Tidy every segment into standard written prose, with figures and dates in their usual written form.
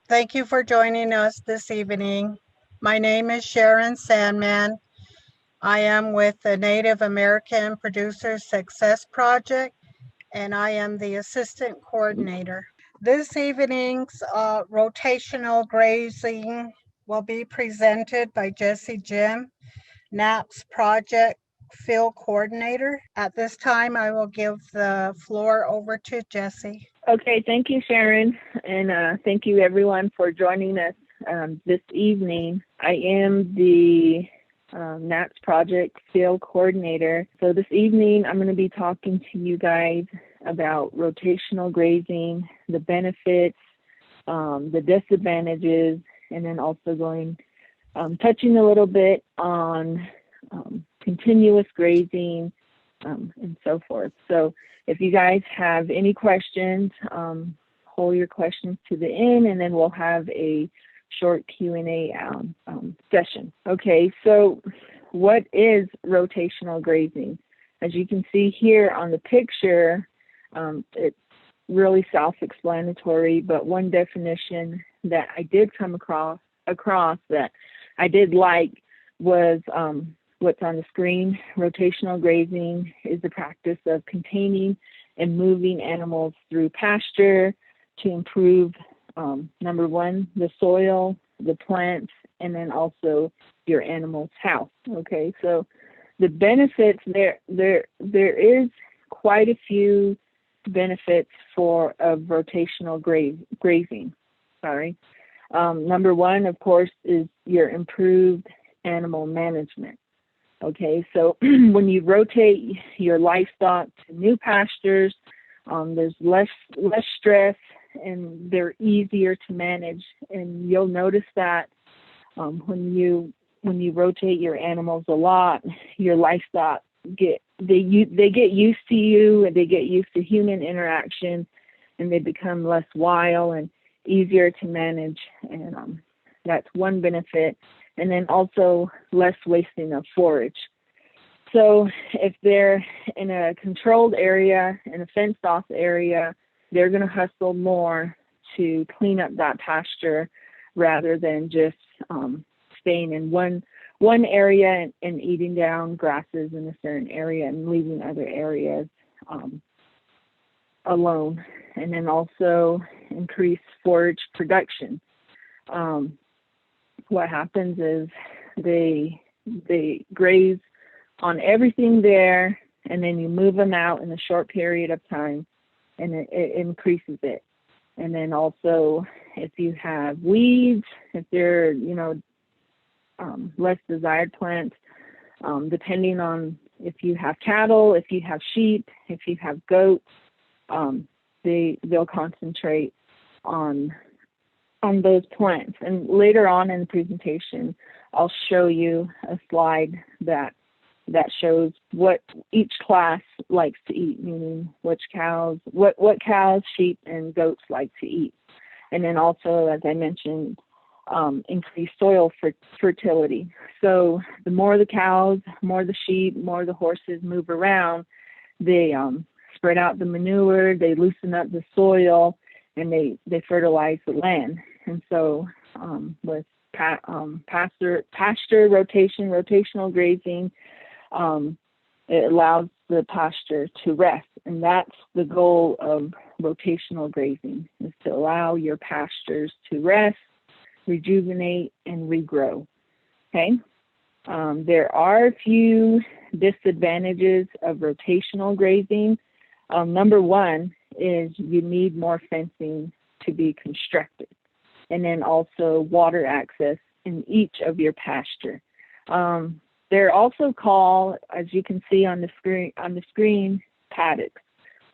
Thank you for joining us this evening. My name is Sharon Sandman. I am with the Native American Producers Success Project, and I am the assistant coordinator. This evening's rotational grazing will be presented by Jesse Jim, NAPS Project Field Coordinator. At this time, I will give the floor over to Jesse. Okay, thank you, Sharon, and thank you everyone for joining us this evening. I am the NAPS Project Field Coordinator. So this evening, I'm going to be talking to you guys about rotational grazing, the benefits, the disadvantages, and then also touching a little bit on continuous grazing and so forth. So if you guys have any questions, hold your questions to the end, and then we'll have a short Q&A session. Okay, so what is rotational grazing? As you can see here on the picture, it's really self-explanatory, but one definition that I did come across that I did like was what's on the screen. Rotational grazing is the practice of containing and moving animals through pasture to improve, number one, the soil, the plants, and then also your animal's health. Okay, so the benefits, there is quite a few benefits of rotational grazing. Number one, of course, is your improved animal management. Okay, so when you rotate your livestock to new pastures, there's less stress and they're easier to manage. And you'll notice that when you rotate your animals a lot, your livestock get used to you, and they get used to human interaction, and they become less wild and easier to manage. And that's one benefit. And then also less wasting of forage. So if they're in a controlled area, in a fenced off area, they're going to hustle more to clean up that pasture rather than just staying in one area and eating down grasses in a certain area and leaving other areas alone. And then also increase forage production. What happens is they graze on everything there, and then you move them out in a short period of time, and it increases it. And then also, if you have weeds, if they're less desired plants, depending on if you have cattle, if you have sheep, if you have goats, they'll concentrate on those plants. And later on in the presentation, I'll show you a slide that shows what each class likes to eat, meaning what cows, sheep, and goats like to eat. And then also, as I mentioned, increase soil fertility. So the more the cows, more the sheep, more the horses move around, they spread out the manure, they loosen up the soil, and they fertilize the land. And so with pasture rotation, rotational grazing, it allows the pasture to rest. And that's the goal of rotational grazing, is to allow your pastures to rest, rejuvenate, and regrow. Okay? There are a few disadvantages of rotational grazing. Number one is you need more fencing to be constructed, and then also water access in each of your pasture. They're also called, as you can see on the screen, paddocks,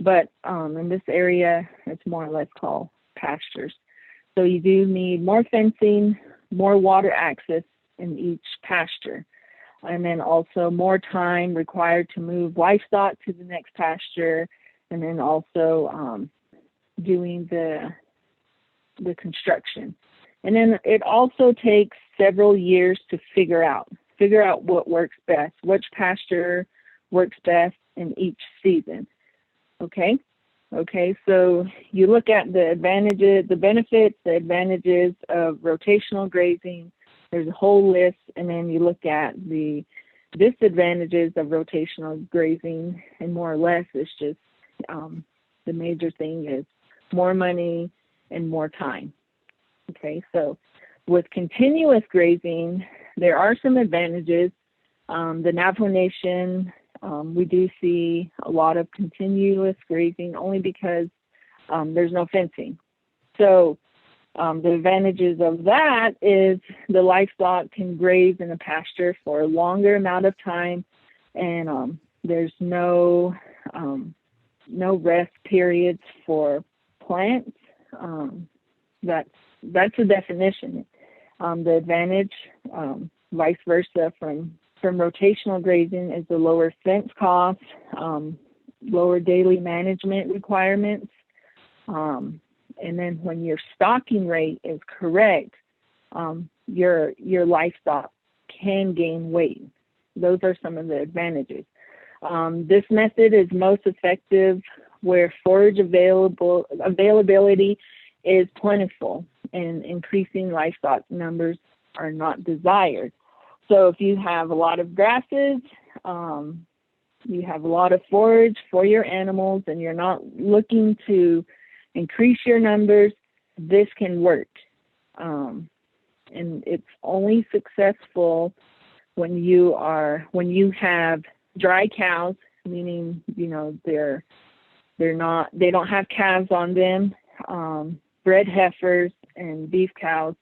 but in this area, it's more or less called pastures. So you do need more fencing, more water access in each pasture, and then also more time required to move livestock to the next pasture, and then also doing the construction. And then it also takes several years to figure out what works best, which pasture works best in each season. Okay? Okay, so you look at the advantages, the benefits, the advantages of rotational grazing. There's a whole list, and then you look at the disadvantages of rotational grazing, and more or less it's just the major thing is more money and more time. Okay, so with continuous grazing, there are some advantages. The Navajo Nation, we do see a lot of continuous grazing only because there's no fencing. So the advantages of that is the livestock can graze in a pasture for a longer amount of time, and there's no rest periods for plants. That's a definition. The advantage, vice versa, from rotational grazing is the lower fence costs, lower daily management requirements, and then when your stocking rate is correct, your livestock can gain weight. Those are some of the advantages. This method is most effective where forage availability is plentiful and increasing livestock numbers are not desired. So if you have a lot of grasses, you have a lot of forage for your animals, and you're not looking to increase your numbers, this can work. And it's only successful when you have dry cows, meaning they don't have calves on them, bred heifers and beef cows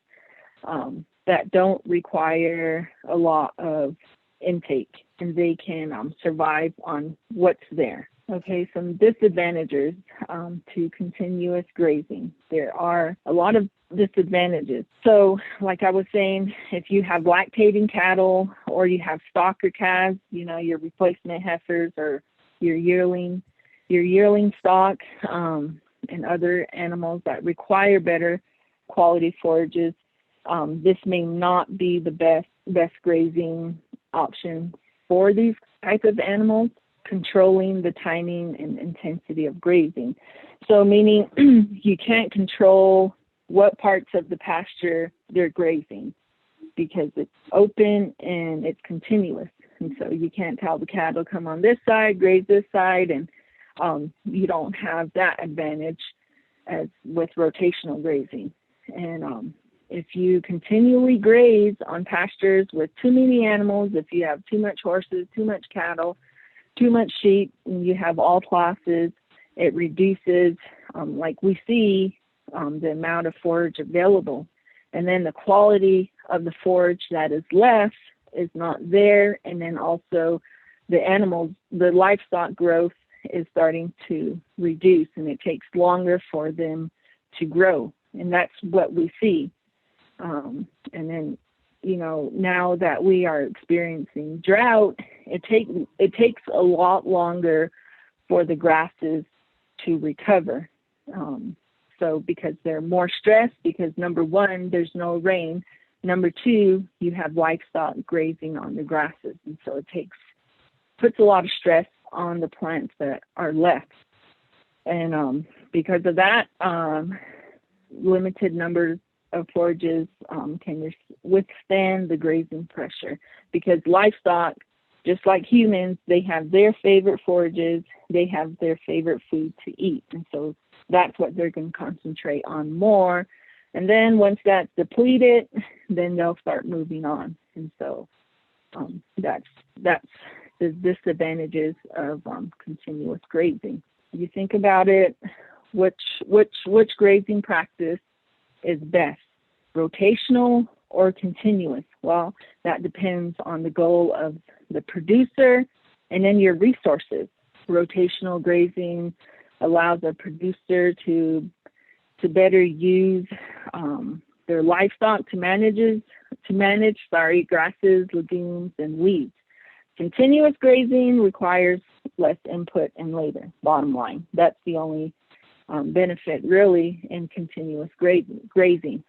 that don't require a lot of intake, and they can survive on what's there. Okay, some disadvantages to continuous grazing. There are a lot of disadvantages. So, like I was saying, if you have lactating cattle or you have stocker calves, your replacement heifers or your yearling stock, and other animals that require better quality forages, this may not be the best grazing option for these type of animals. Controlling the timing and intensity of grazing. So meaning you can't control what parts of the pasture they're grazing because it's open and it's continuous. And so you can't tell the cattle come on this side, graze this side, and you don't have that advantage as with rotational grazing. And if you continually graze on pastures with too many animals, if you have too much horses, too much cattle, too much sheep, and you have all classes, it reduces, like we see, the amount of forage available. And then the quality of the forage that is left is not there. And then also the livestock growth is starting to reduce, and it takes longer for them to grow. And that's what we see. And then, now that we are experiencing drought, it takes a lot longer for the grasses to recover. So because they're more stressed, because number one, there's no rain. Number two, you have livestock grazing on the grasses. And so it puts a lot of stress on the plants that are left. And because of that, limited numbers of forages can withstand the grazing pressure, because livestock, just like humans, they have their favorite forages, they have their favorite food to eat, and so that's what they're going to concentrate on more. And then once that's depleted, then they'll start moving on. And so that's the disadvantages of continuous grazing. If you think about it, which grazing practice is best, rotational or continuous? Well, that depends on the goal of the producer and then your resources. Rotational grazing allows a producer to better use their livestock to manage grasses, legumes, and weeds. Continuous grazing requires less input and labor. Bottom line, that's the only benefit really in continuous grazing.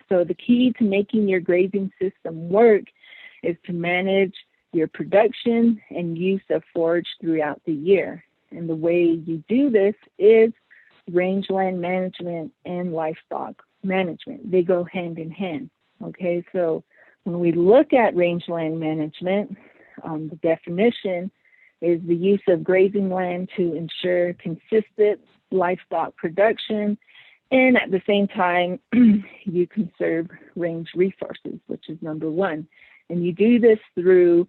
So the key to making your grazing system work is to manage your production and use of forage throughout the year. And the way you do this is rangeland management and livestock management. They go hand in hand. Okay, so when we look at rangeland management, the definition is the use of grazing land to ensure consistent livestock production, and at the same time, you conserve range resources, which is number one. And you do this through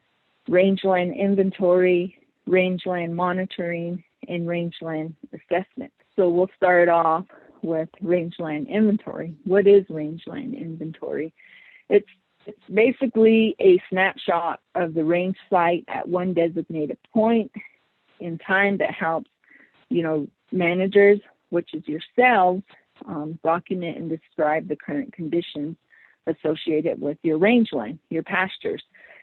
rangeland inventory, rangeland monitoring, and rangeland assessment. So we'll start off with rangeland inventory. What is rangeland inventory? It's basically a snapshot of the range site at one designated point in time that helps, managers, which is yourselves, document and describe the current conditions associated with your rangeland, your pastures.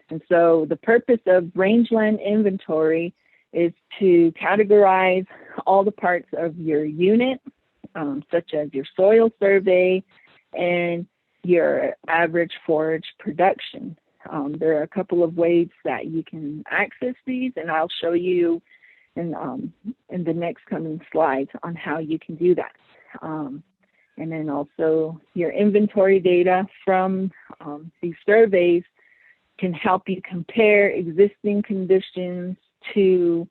And so the purpose of rangeland inventory is to categorize all the parts of your unit, such as your soil survey and your average forage production. There are a couple of ways that you can access these, and I'll show you in the next coming slides on how you can do that. And then also your inventory data from these surveys can help you compare existing conditions to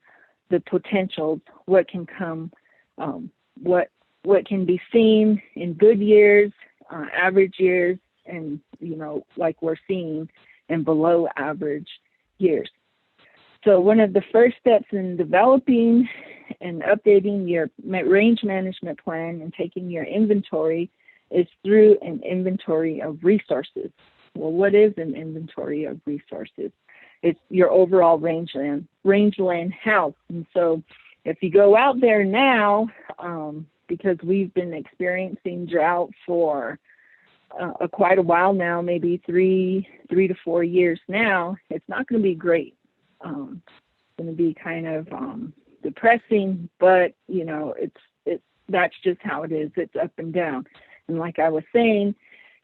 the potentials, what can come, what can be seen in good years, average years, and like we're seeing in below average years. So one of the first steps in developing and updating your range management plan and taking your inventory is through an inventory of resources. Well, what is an inventory of resources? It's your overall rangeland health. And so if you go out there now, because we've been experiencing drought for quite a while now, maybe three to 4 years now, it's not going to be great. It's going to be kind of depressing, but that's just how it is. It's up and down. And like I was saying,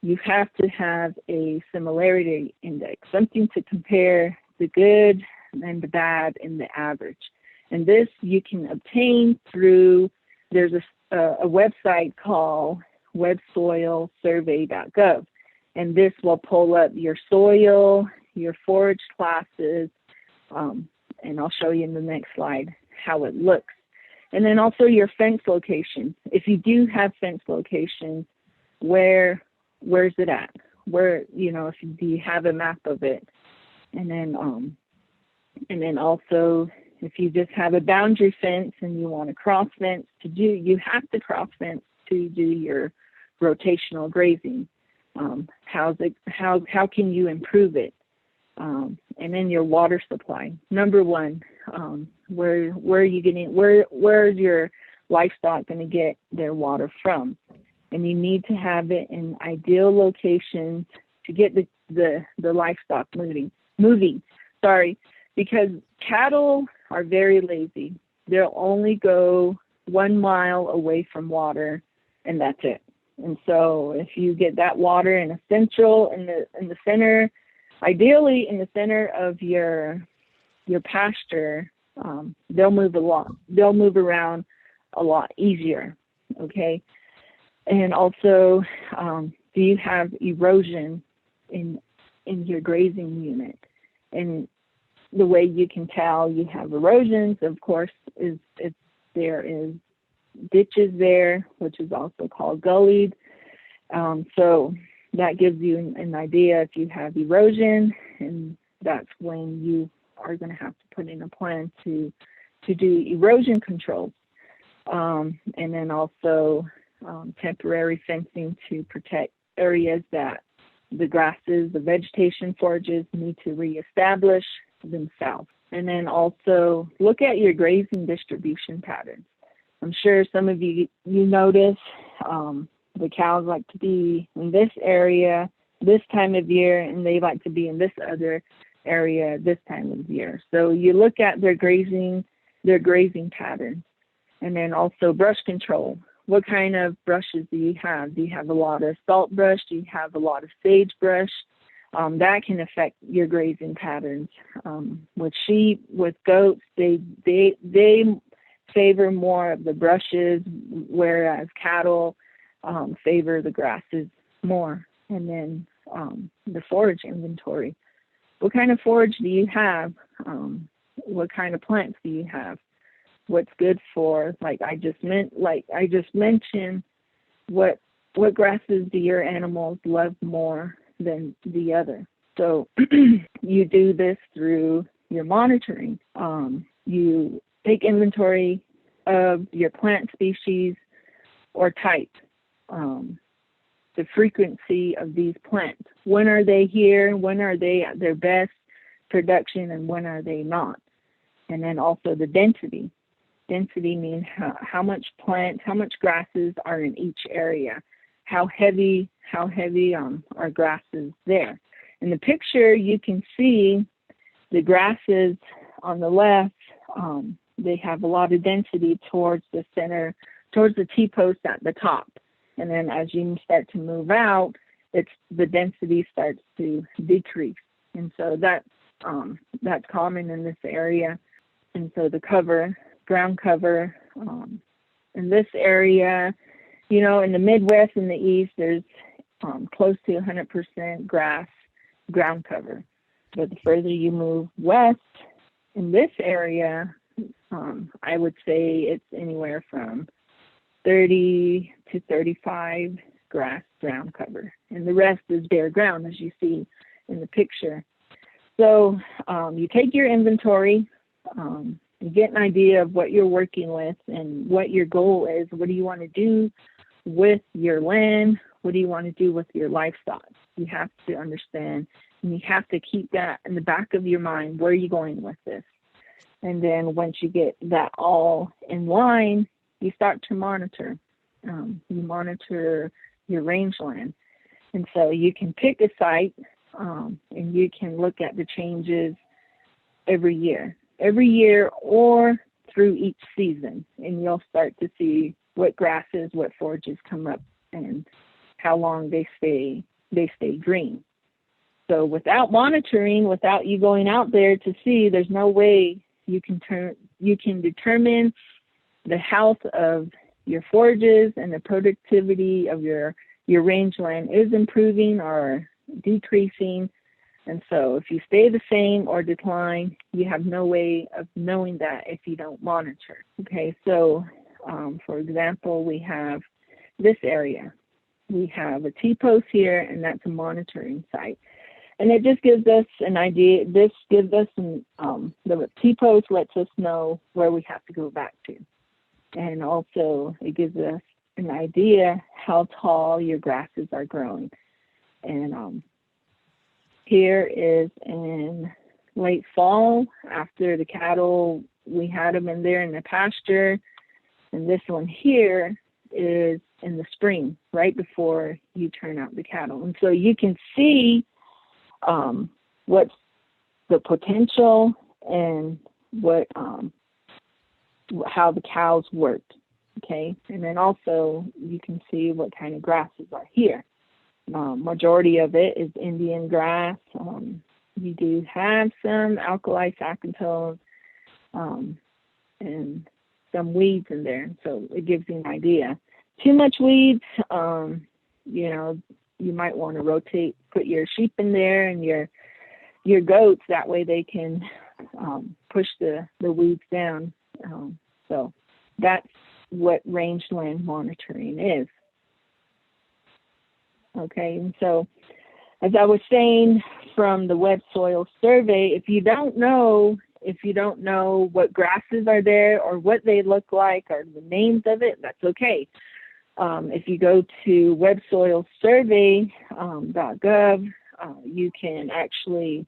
you have to have a similarity index, something to compare the good and the bad and the average. And this you can obtain through, there's a website called websoilsurvey.gov. And this will pull up your soil, your forage classes, and I'll show you in the next slide how it looks. And then also your fence location. If you do have fence locations, where's it at? Do you have a map of it? And then also, if you just have a boundary fence and you want to cross fence you have to cross fence to do your rotational grazing. How can you improve it? And then your water supply. Number one, where's your livestock going to get their water from? And you need to have it in ideal locations to get the livestock moving. Because cattle are very lazy. They'll only go 1 mile away from water, and that's it. And so if you get that water in the center, ideally in the center of your pasture, they'll move around a lot easier. Okay. And also, do you have erosion in your grazing unit? And the way you can tell you have erosions, of course, is if there is ditches there, which is also called gullied. So that gives you an idea if you have erosion, and that's when you are going to have to put in a plan to do erosion control. And then also temporary fencing to protect areas that the grasses, the vegetation forages need to reestablish themselves. And then also look at your grazing distribution patterns. I'm sure some of you notice the cows like to be in this area this time of year, and they like to be in this other area this time of year. So you look at their grazing patterns. And then also brush control. What kind of brushes do you have? Do you have a lot of salt brush? Do you have a lot of sagebrush? That can affect your grazing patterns. With sheep, with goats, they favor more of the brushes, whereas cattle favor the grasses more. And then the forage inventory. What kind of forage do you have? What kind of plants do you have? What's good for, like I just mentioned, what grasses do your animals love more than the other? So you do this through your monitoring. You take inventory of your plant species or type, the frequency of these plants. When are they here? When are they at their best production, and when are they not? And then also the density. Density means how much plants, how much grasses are in each area. How heavy are grasses there? In the picture, you can see the grasses on the left. They have a lot of density towards the center, towards the T-post at the top. And then as you start to move out, the density starts to decrease. And so that's common in this area. And so the ground cover, in this area, you know, in the Midwest and the East, there's close to 100% grass ground cover. But the further you move west in this area, I would say it's anywhere from 30 to 35 grass ground cover. And the rest is bare ground, as you see in the picture. So you take your inventory, you get an idea of what you're working with and what your goal is. What do you want to do with your land? What do you want to do with your livestock? You have to understand, and you have to keep that in the back of your mind. Where are you going with this? And then once you get that all in line, you start to monitor. You monitor your rangeland. And so you can pick a site and you can look at the changes every year or through each season. And you'll start to see what grasses, what forages come up and how long they stay green. So without monitoring, without you going out there to see, there's no way you can determine the health of your forages and the productivity of your rangeland is improving or decreasing. And so if you stay the same or decline, you have no way of knowing that if you don't monitor. Okay, so for example, we have this area. We have a T-post here, and that's a monitoring site. And it just gives us an idea. This gives us the T-post lets us know where we have to go back to. And also it gives us an idea how tall your grasses are growing. And here is in late fall, after the cattle, we had them in there in the pasture. And this one here is in the spring, right before you turn out the cattle. And so you can see what's the potential and what how the cows work, okay? And then also you can see what kind of grasses are here. Majority of it is Indian grass. You do have some alkali saccatones and some weeds in there, so it gives you an idea. Too much weeds, you know, you might want to rotate, put your sheep in there and your goats, that way they can push the weeds down. So that's what rangeland monitoring is. Okay, and so as I was saying from the Web Soil Survey, if you don't know what grasses are there or what they look like or the names of it, that's okay. If you go to websoilsurvey.gov, you can actually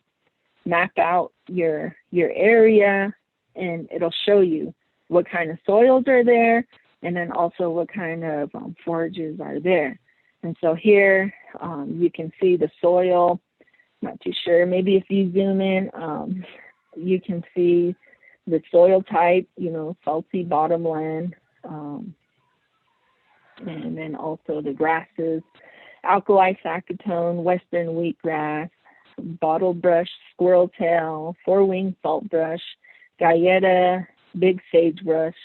map out your area, and it'll show you what kind of soils are there, and then also what kind of forages are there. And so here you can see the soil. Not too sure. Maybe if you zoom in, you can see the soil type, you know, salty bottomland, and then also the grasses, alkali saccatone, western wheatgrass, bottlebrush, squirrel tail, four-winged saltbush, galleta, big sagebrush,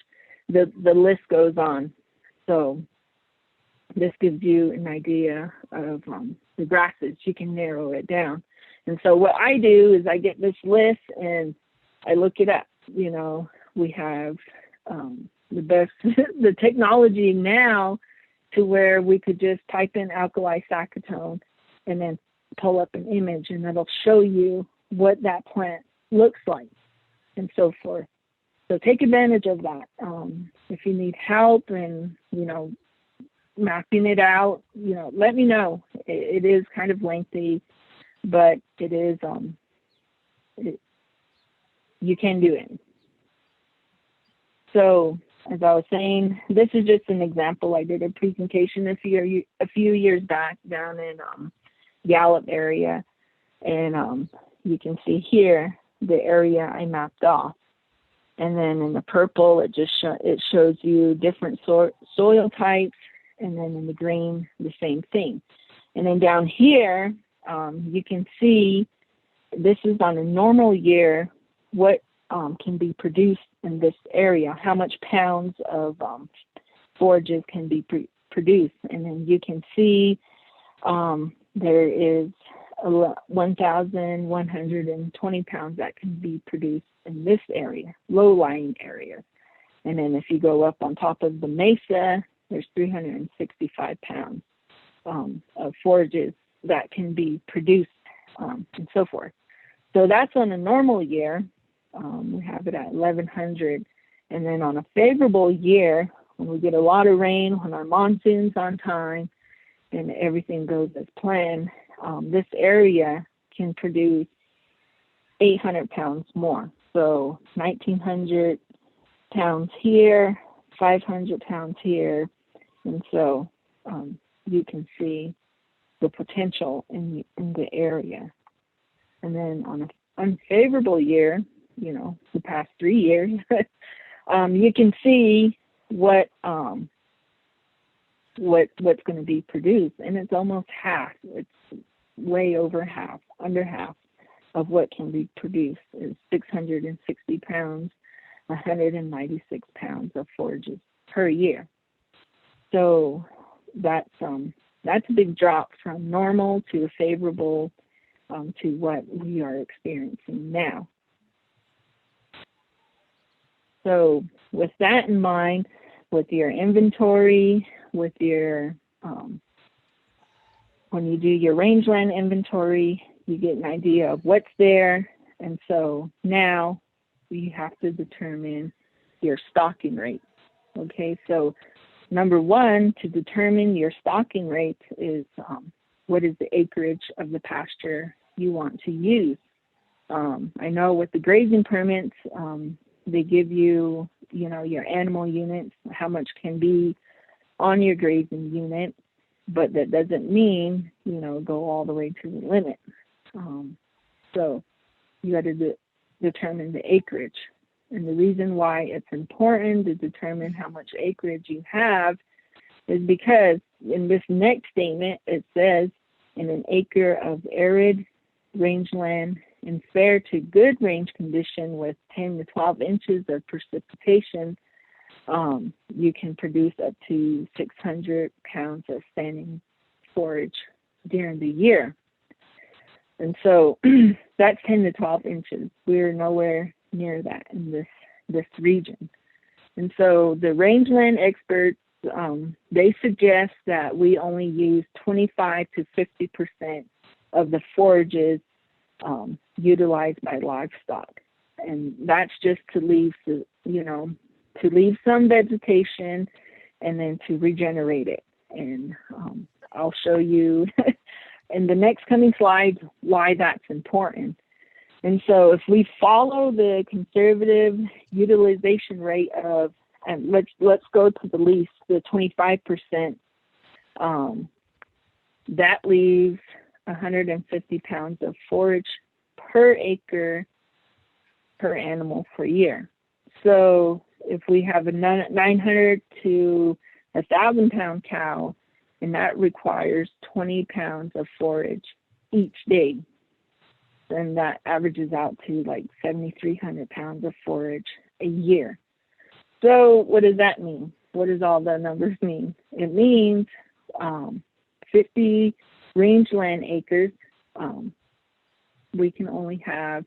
the list goes on. So this gives you an idea of the grasses. You can narrow it down. And so what I do is I get this list and I look it up. You know, we have the best, the technology now to where we could just type in alkali saccatone and then pull up an image, and it'll show you what that plant looks like and so forth. So take advantage of that. If you need help and, you know, mapping it out, you know, let me know. It is kind of lengthy, but it is, you can do it. So as I was saying, this is just an example. I did a presentation a few years back down in Gallup area, and you can see here the area I mapped off. And then in the purple, it just shows you different soil types, and then in the green, the same thing. And then down here, you can see this is on a normal year, what can be produced in this area, how much pounds of forages can be produced. And then you can see there is 1,120 pounds that can be produced in this area, low-lying areas. And then if you go up on top of the mesa, there's 365 pounds of forages that can be produced and so forth. So that's on a normal year. We have it at 1,100. And then on a favorable year, when we get a lot of rain, when our monsoon's on time, and everything goes as planned, this area can produce 800 pounds more. So 1,900 pounds here, 500 pounds here. And so you can see the potential in the area. And then on an unfavorable year, you know, the past 3 years, you can see what's going to be produced, and it's almost half. It's way over half, under half of what can be produced is 660 pounds, 196 pounds of forages per year. So that's a big drop from normal to favorable to what we are experiencing now. So with that in mind, with your inventory, with your, when you do your rangeland inventory, you get an idea of what's there. And so now you have to determine your stocking rate. Okay, so number one, to determine your stocking rate is what is the acreage of the pasture you want to use. I know with the grazing permits, they give you, you know, your animal units, how much can be on your grazing unit, but that doesn't mean, you know, go all the way to the limit. So you got to determine the acreage. And the reason why it's important to determine how much acreage you have is because in this next statement, it says in an acre of arid rangeland in fair to good range condition with 10 to 12 inches of precipitation, you can produce up to 600 pounds of standing forage during the year. And so that's 10 to 12 inches. We're nowhere near that in this region. And so the rangeland experts, they suggest that we only use 25 to 50% of the forages utilized by livestock. And that's just to leave some vegetation and then to regenerate it. And I'll show you in the next coming slides why that's important. And so if we follow the conservative utilization rate of, and let's go to the least, the 25%, that leaves 150 pounds of forage per acre per animal per year. So if we have a 900 to 1,000 pound cow, and that requires 20 pounds of forage each day, then that averages out to like 7,300 pounds of forage a year. So what does that mean? What does all the numbers mean? It means 50 rangeland acres. We can only have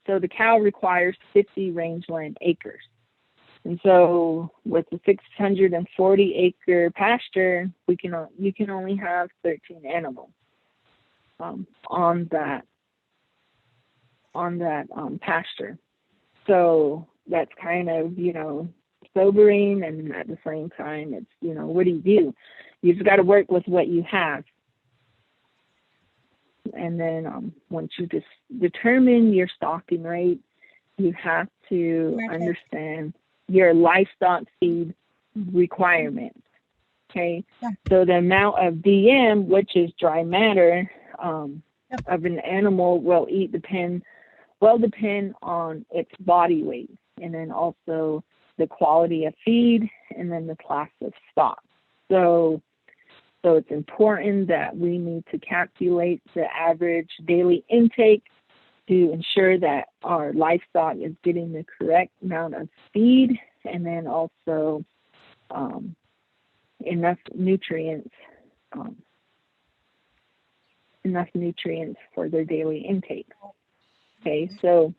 so the cow requires 50 rangeland acres. And so with the 640 acre pasture, you can only have 13 animals on that pasture. So that's kind of, sobering, and at the same time, it's, what do? You just got to work with what you have. And then once you just determine your stocking rate, you have to understand your livestock feed requirements. Okay, so the amount of DM, which is dry matter, of an animal will depend on its body weight, and then also the quality of feed, and then the class of stock. So it's important that we need to calculate the average daily intake to ensure that our livestock is getting the correct amount of feed, and then also enough nutrients for their daily intake. Okay, so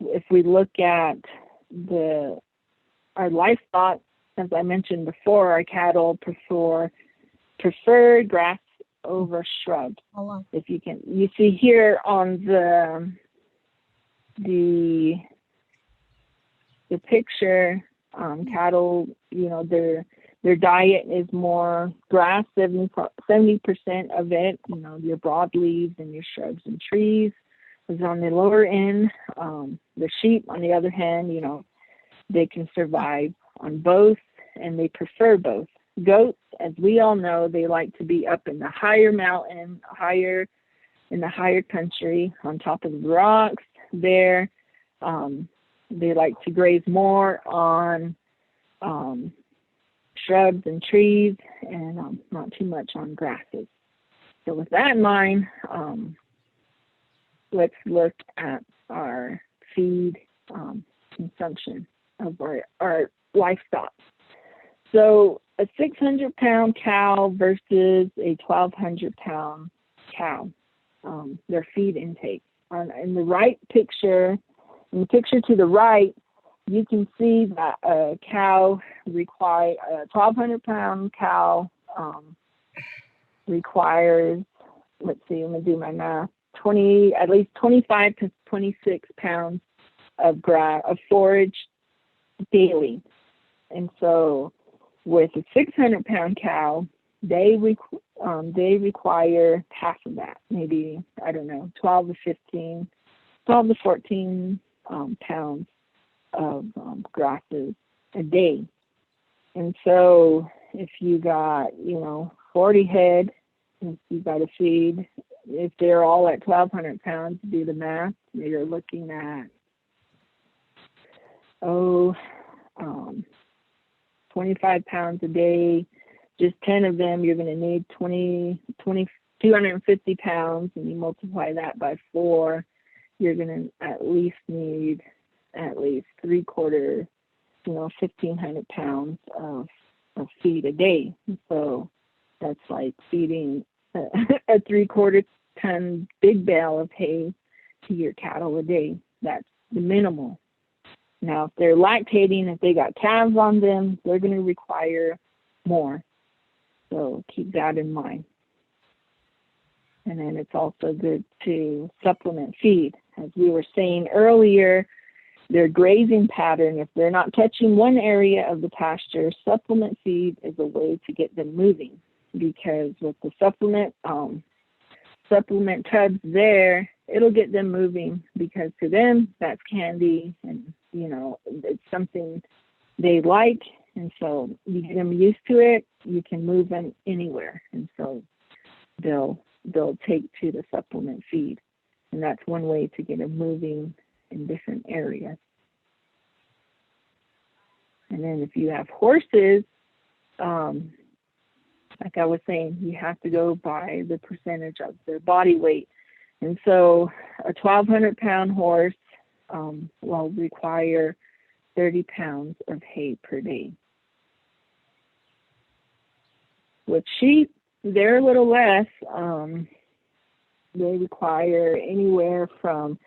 if we look at our livestock, as I mentioned before, our cattle prefer grass over shrubs. If you see here on the picture, cattle, their diet is more grass, 70% of it, your broadleaves and your shrubs and trees is on the lower end. The sheep, on the other hand, they can survive on both, and they prefer both. Goats, as we all know, they like to be up in the higher mountain, in the higher country, on top of the rocks there. They like to graze more on shrubs and trees, and not too much on grasses. So with that in mind, let's look at our feed consumption of our livestock. So a 600-pound cow versus a 1,200-pound cow, their feed intake. In the right picture, in the picture to the right, you can see that a 1,200-pound cow requires, let's see, let me do my math, at least 25 to 26 pounds of forage daily. And so with a 600-pound cow, they require half of that, maybe, 12 to 14 pounds of grasses a day. And so if you got, 40 head, if you got to feed, if they're all at 1,200 pounds, do the math, you're looking at, 25 pounds a day. Just 10 of them, you're going to need 250 pounds, and you multiply that by 4, you're going to at least need at least 3/4, 1,500 pounds of feed a day. So that's like feeding a 3/4 ton big bale of hay to your cattle a day. That's the minimal. Now, if they're lactating, if they got calves on them, they're going to require more. So keep that in mind. And then it's also good to supplement feed. As we were saying earlier, their grazing pattern, if they're not touching one area of the pasture, supplement feed is a way to get them moving. Because with the supplement tubs there, it'll get them moving, because to them, that's candy, and, it's something they like. And so you get them used to it, you can move them anywhere. And so they'll take to the supplement feed. And that's one way to get them moving in different areas. And then if you have horses, like I was saying, you have to go by the percentage of their body weight. And so a 1,200-pound horse will require 30 pounds of hay per day. With sheep, they're a little less. They require anywhere from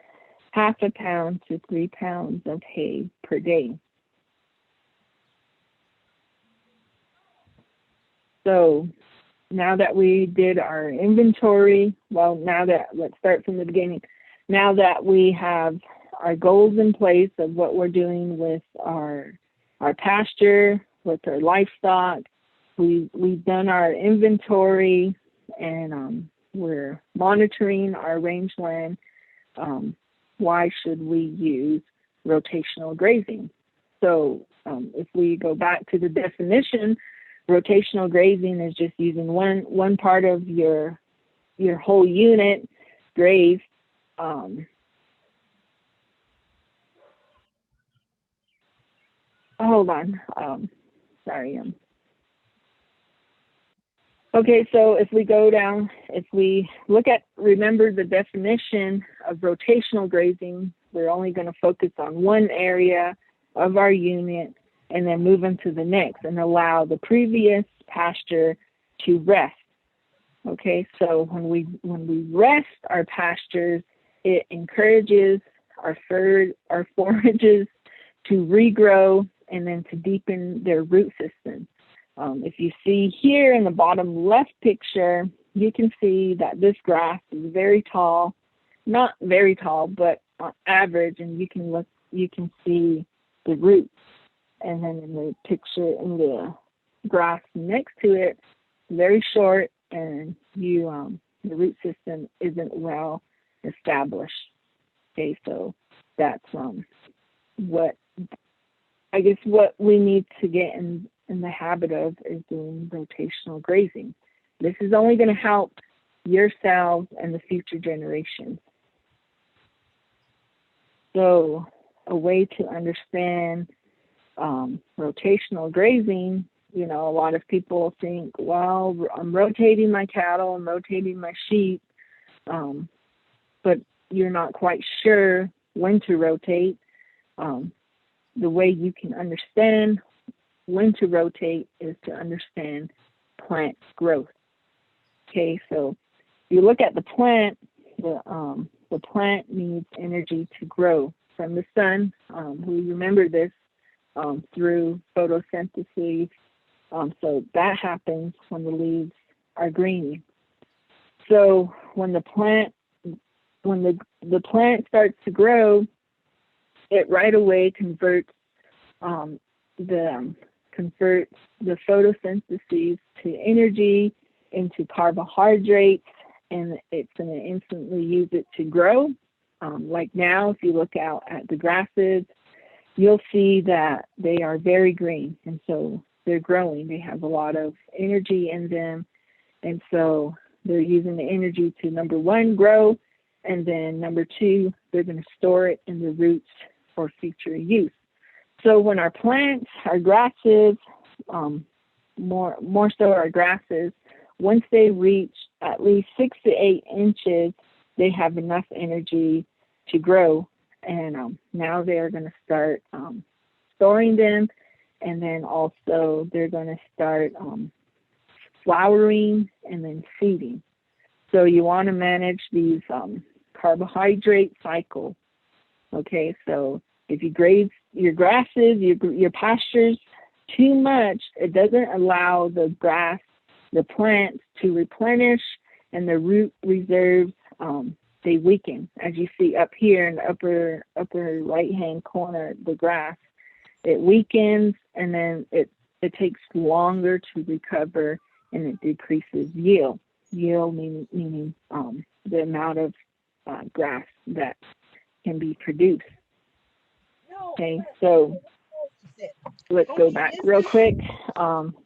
half a pound to 3 pounds of hay per day. So now that we did our inventory, let's start from the beginning. Now that we have our goals in place of what we're doing with our pasture, with our livestock, we've done our inventory, and we're monitoring our rangeland. Why should we use rotational grazing? So if we go back to the definition, rotational grazing is just using one part of your whole unit graze. Hold on. Sorry. Okay, so if we go down, if we remember the definition of rotational grazing, we're only going to focus on one area of our unit and then move into the next and allow the previous pasture to rest. Okay, so when we rest our pastures, it encourages our forages to regrow and then to deepen their root system. If you see here in the bottom left picture, you can see that this grass is very tall, not very tall, but on average, and you can see the roots. And then in the picture, in the grass next to it, very short, and the root system isn't well established. Okay, so that's what we need to get in the habit of is doing rotational grazing. This is only going to help yourselves and the future generations. So a way to understand rotational grazing, a lot of people think, well, I'm rotating my cattle, I'm rotating my sheep, but you're not quite sure when to rotate. The way you can understand when to rotate is to understand plant growth. Okay, so if you look at the plant, the plant needs energy to grow from the sun. We remember this through photosynthesis. So that happens when the leaves are green. So when the plant starts to grow, it right away converts the photosynthesis to energy into carbohydrates, and it's going to instantly use it to grow. Like now, if you look out at the grasses, you'll see that they are very green, and so they're growing. They have a lot of energy in them, and so they're using the energy to, number one, grow, and then number two, they're going to store it in the roots for future use. So when our plants, our grasses, more so our grasses, once they reach at least 6 to 8 inches, they have enough energy to grow. And now they're going to start storing them, and then also they're going to start flowering and then seeding. So you want to manage these carbohydrate cycles. Okay, so if you graze your grasses, your pastures too much, it doesn't allow the plants to replenish, and the root reserves, they weaken. As you see up here in the upper right-hand corner, the grass, it weakens, and then it takes longer to recover, and it decreases yield. Yield meaning the amount of grass that can be produced. Okay, so let's go back real quick.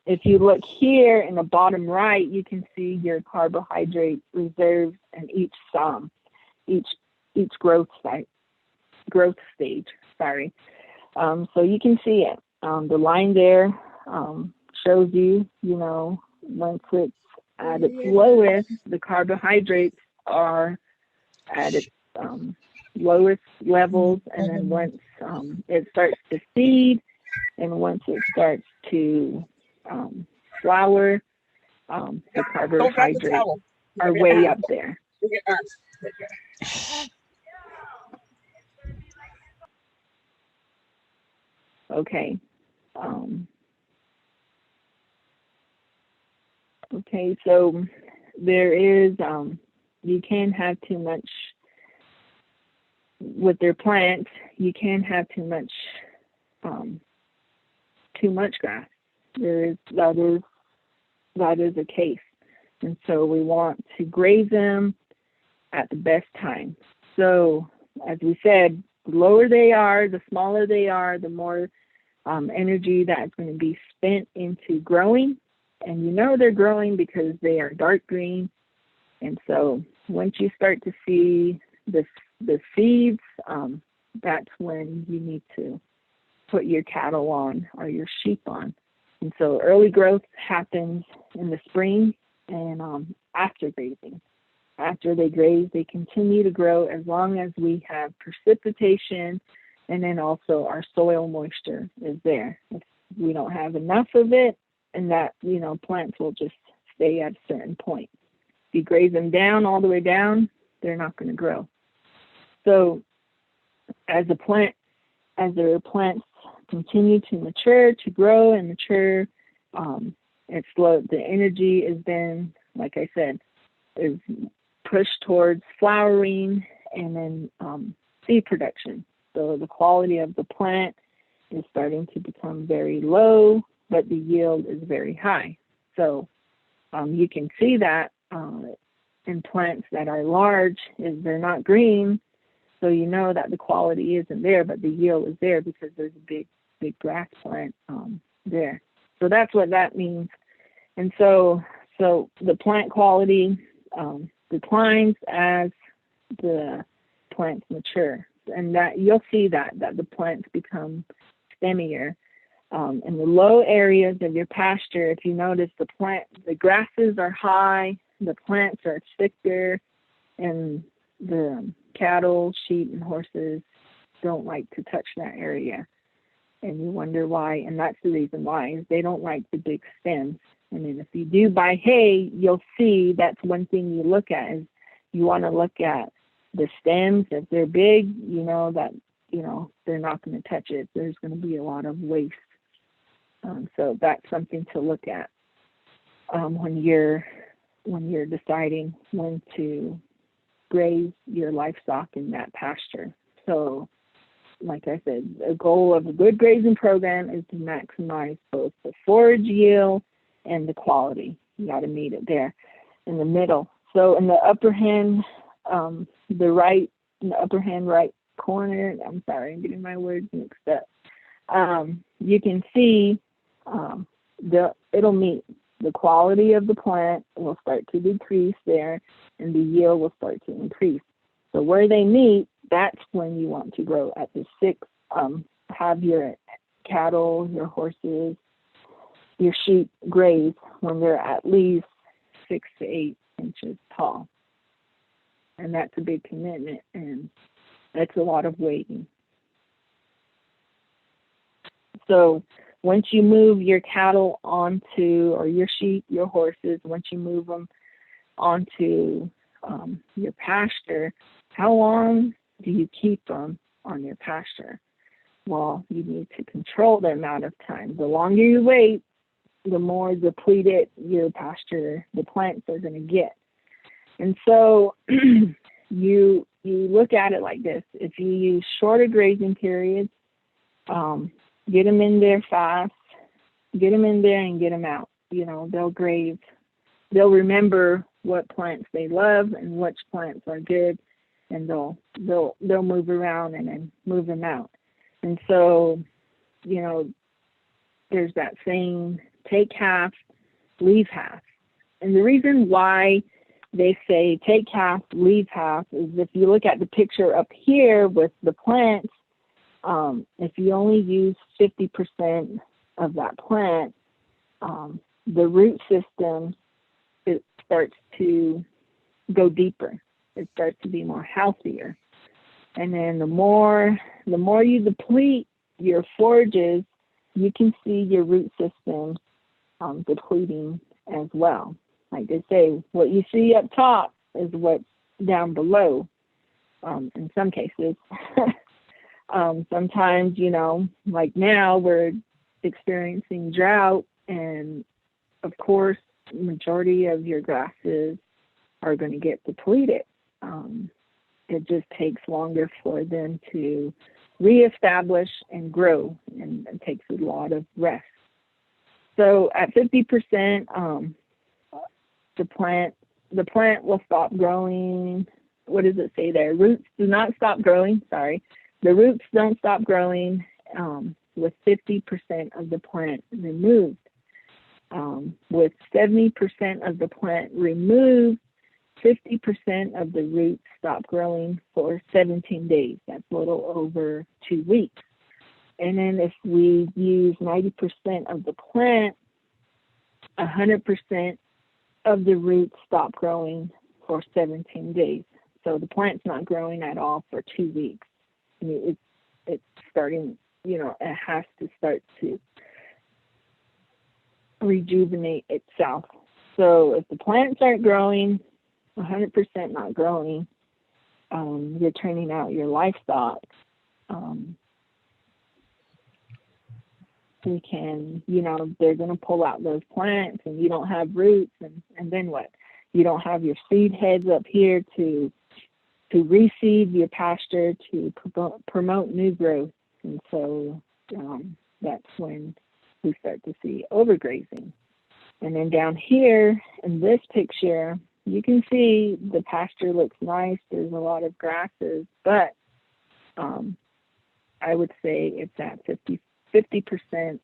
If you look here in the bottom right, you can see your carbohydrate reserves and each growth stage. Sorry. So you can see it. The line there shows you, once it's at its lowest, the carbohydrates are at its lowest levels, and then once it starts to seed, and once it starts to flower, the carbohydrates are way up there. Okay. Okay, so there is, you can have too much with their plants. You can have too much grass. That is a case, and so we want to graze them at the best time. So, as we said, the lower they are, the smaller they are, the more energy that's going to be spent into growing. And you know they're growing because they are dark green. And so once you start to see the seeds, that's when you need to put your cattle on or your sheep on. And so early growth happens in the spring and after grazing. After they graze, they continue to grow as long as we have precipitation, and then also our soil moisture is there. If we don't have enough of it, and that, plants will just stay at a certain point. If you graze them down, all the way down, they're not going to grow. So as their plants continue to mature, to grow and mature, it's slow. The energy is then, like I said, is pushed towards flowering and then seed production. So the quality of the plant is starting to become very low, but the yield is very high. So you can see that in plants that are large, is they're not green, so you know that the quality isn't there, but the yield is there because there's a big grass plant there. So that's what that means. And so the plant quality declines as the plants mature, and that you'll see that the plants become stemmier. In the low areas of your pasture, if you notice, the grasses are high, the plants are thicker, and the cattle, sheep, and horses don't like to touch that area. And you wonder why, and that's the reason why, is they don't like the big stems. And then if you do buy hay, you'll see that's one thing you look at, is you want to look at the stems. If they're big, you know that, they're not going to touch it. There's going to be a lot of waste. So that's something to look at when you're deciding when to graze your livestock in that pasture. So, like I said, the goal of a good grazing program is to maximize both the forage yield and the quality. You got to meet it there in the middle. So in the upper hand, right corner, I'm sorry, I'm getting my words mixed up. You can see it'll meet. The quality of the plant will start to decrease there, and the yield will start to increase. So where they meet, that's when you want to grow at the 6. Have your cattle, your horses, your sheep graze when they're at least 6 to 8 inches tall. And that's a big commitment, and that's a lot of waiting. So once you move your cattle onto, or your sheep, your horses, once you move them onto your pasture, how long do you keep them on your pasture? Well, you need to control the amount of time. The longer you wait, the more depleted your pasture, the plants are going to get. And so you look at it like this. If you use shorter grazing periods, get them in there fast, get them in there and get them out. They'll graze. They'll remember what plants they love and which plants are good, and they'll move around and then move them out. And so, there's that saying, take half, leave half. And the reason why they say take half, leave half is if you look at the picture up here with the plants, if you only use 50% of that plant, the root system, it starts to go deeper. it starts to be more healthier. And then the more you deplete your forages, you can see your root system depleting as well. Like they say, what you see up top is what's down below. In some cases, sometimes, you know, like now we're experiencing drought, and of course, the majority of your grasses are going to get depleted. It just takes longer for them to reestablish and grow, and it takes a lot of rest. So at 50%, the plant will stop growing. What does it say there? Roots do not stop growing. Sorry. The roots don't stop growing with 50% of the plant removed. With 70% of the plant removed, 50% of the roots stop growing for 17 days. That's a little over 2 weeks. And then if we use 90% of the plant, 100% of the roots stop growing for 17 days. So the plant's not growing at all for 2 weeks. I mean, it's starting, you know, it has to start to rejuvenate itself. So if the plants aren't growing, 100% not growing, you're turning out your livestock. We can, you know, they're going to pull out those plants, and you don't have roots, and then what? You don't have your seed heads up here to reseed your pasture, to promote new growth. And so that's when we start to see overgrazing. And then down here in this picture, you can see the pasture looks nice. There's a lot of grasses, but I would say it's at 50%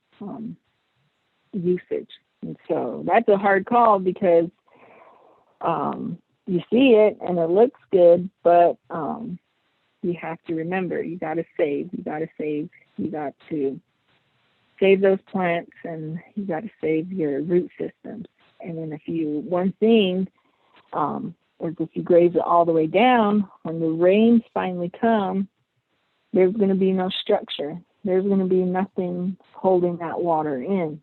usage. And so that's a hard call, because you see it and it looks good, but you have to remember, you got to save. You got to save those plants, and you got to save your root systems. And then one thing is if you graze it all the way down, when the rains finally come, there's going to be no structure. There's going to be nothing holding that water in.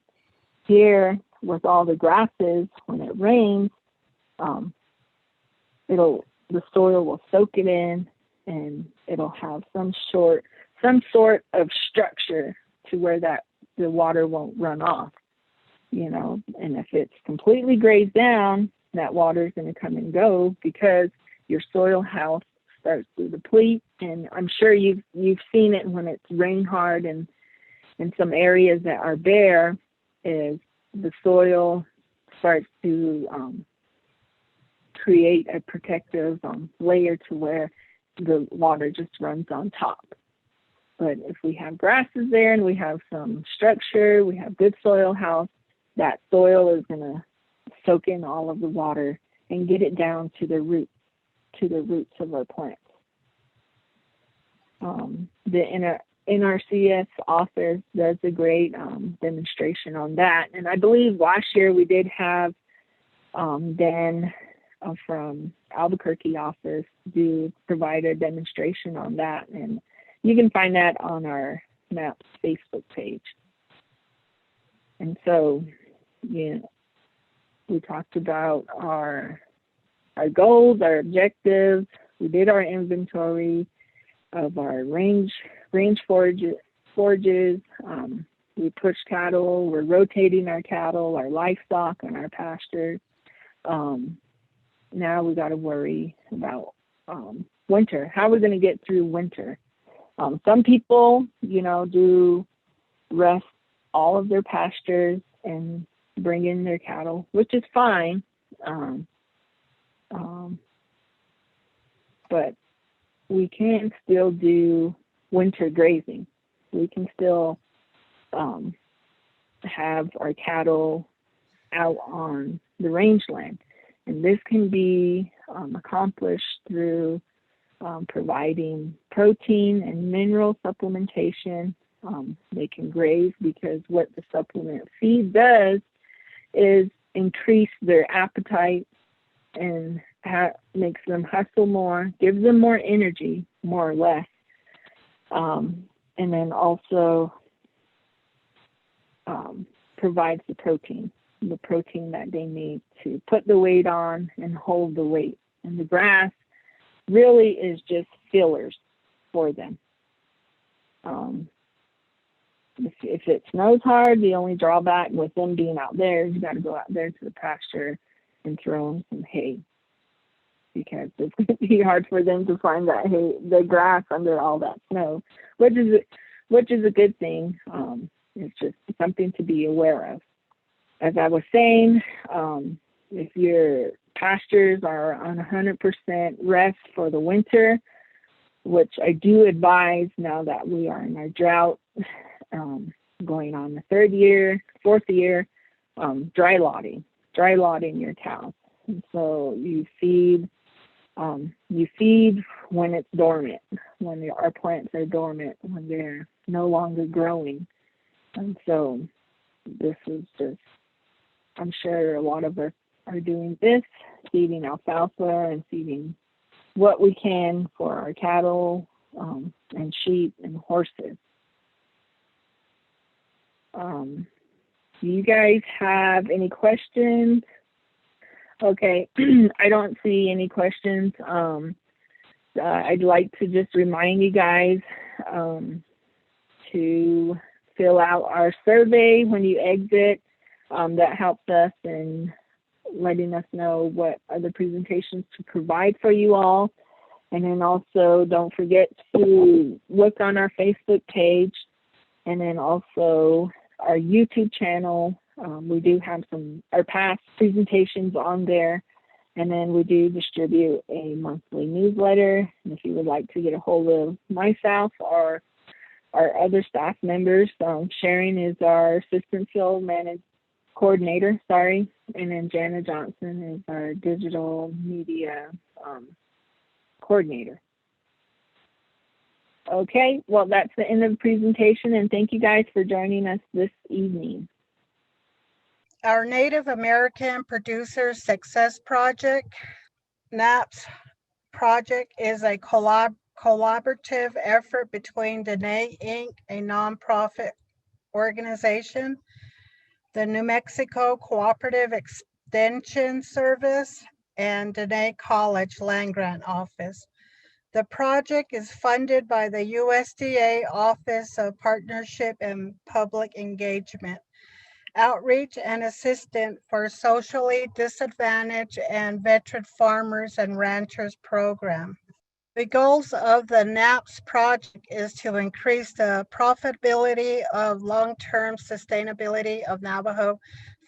Here, with all the grasses, when it rains, the soil will soak it in, and it'll have some sort of structure to where the water won't run off, you know. And if it's completely grazed down, that water is going to come and go, because your soil health starts to deplete. And I'm sure you've seen it when it's rain hard, and in some areas that are bare, is the soil starts to create a protective layer to where the water just runs on top. But if we have grasses there and we have some structure, we have good soil health, that soil is going to soak in all of the water and get it down to the roots of our plants. The NRCS author does a great demonstration on that. And I believe last year we did have Dan from Albuquerque office provide a demonstration on that. And you can find that on our NAPS Facebook page. And so, yeah, we talked about our goals, our objectives. We did our inventory of our range forages. We pushed cattle. We're rotating our cattle, our livestock, and our pastures. Now we got to worry about winter. How are we going to get through winter? Some people, do rest all of their pastures and bring in their cattle, which is fine. But we can still do winter grazing. We can still have our cattle out on the rangeland. And this can be accomplished through providing protein and mineral supplementation. They can graze because what the supplement feed does is increase their appetite and makes them hustle more, gives them more energy, more or less, and then also provides the protein that they need to put the weight on and hold the weight. And the grass really is just fillers for them. If it snows hard, the only drawback with them being out there is you got to go out there to the pasture and throw them some hay, because it's going to be hard for them to find that hay, the grass under all that snow, which is a good thing. It's just something to be aware of. As I was saying, if your pastures are on 100% rest for the winter, which I do advise now that we are in our drought, going on the fourth year, dry lodding your cows. And so you feed when it's dormant, when our plants are dormant, when they're no longer growing. And so this is just, I'm sure a lot of us are doing this, feeding alfalfa and feeding what we can for our cattle and sheep and horses. Do you guys have any questions? Okay, I don't see any questions. I'd like to just remind you guys to fill out our survey when you exit. That helps us in letting us know what other presentations to provide for you all. And then also don't forget to look on our Facebook page, and then also our YouTube channel. We do have our past presentations on there, and then we do distribute a monthly newsletter. And if you would like to get a hold of myself or our other staff members, Sharon is our assistant field coordinator, and then Jana Johnson is our digital media coordinator. Okay, well, that's the end of the presentation, and thank you guys for joining us this evening. Our Native American Producer Success Project, NAPS project, is a collaborative effort between Dene Inc., a nonprofit organization, the New Mexico Cooperative Extension Service, and Dene College Land Grant Office. The project is funded by the USDA Office of Partnership and Public Engagement, Outreach and Assistance for Socially Disadvantaged and Veteran Farmers and Ranchers program. The goals of the NAPS project is to increase the profitability of long-term sustainability of Navajo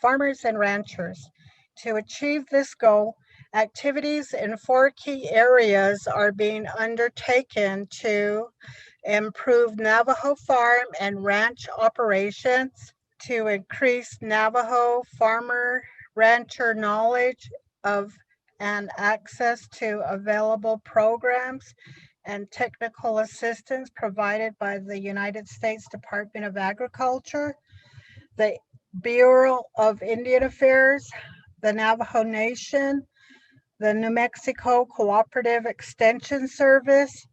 farmers and ranchers. To achieve this goal, activities in 4 key areas are being undertaken to improve Navajo farm and ranch operations, to increase Navajo farmer rancher knowledge of and access to available programs and technical assistance provided by the United States Department of Agriculture, the Bureau of Indian Affairs, the Navajo Nation, the New Mexico Cooperative Extension Service,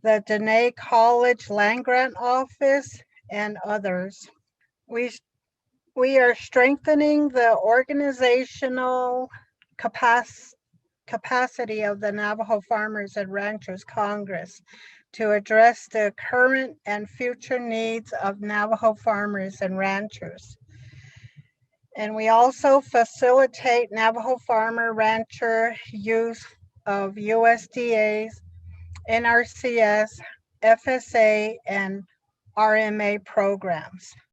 the Dene College Land Grant Office, and others. We are strengthening the organizational capacity of the Navajo Farmers and Ranchers Congress to address the current and future needs of Navajo farmers and ranchers. And we also facilitate Navajo farmer rancher use of USDA's, NRCS, FSA, and RMA programs.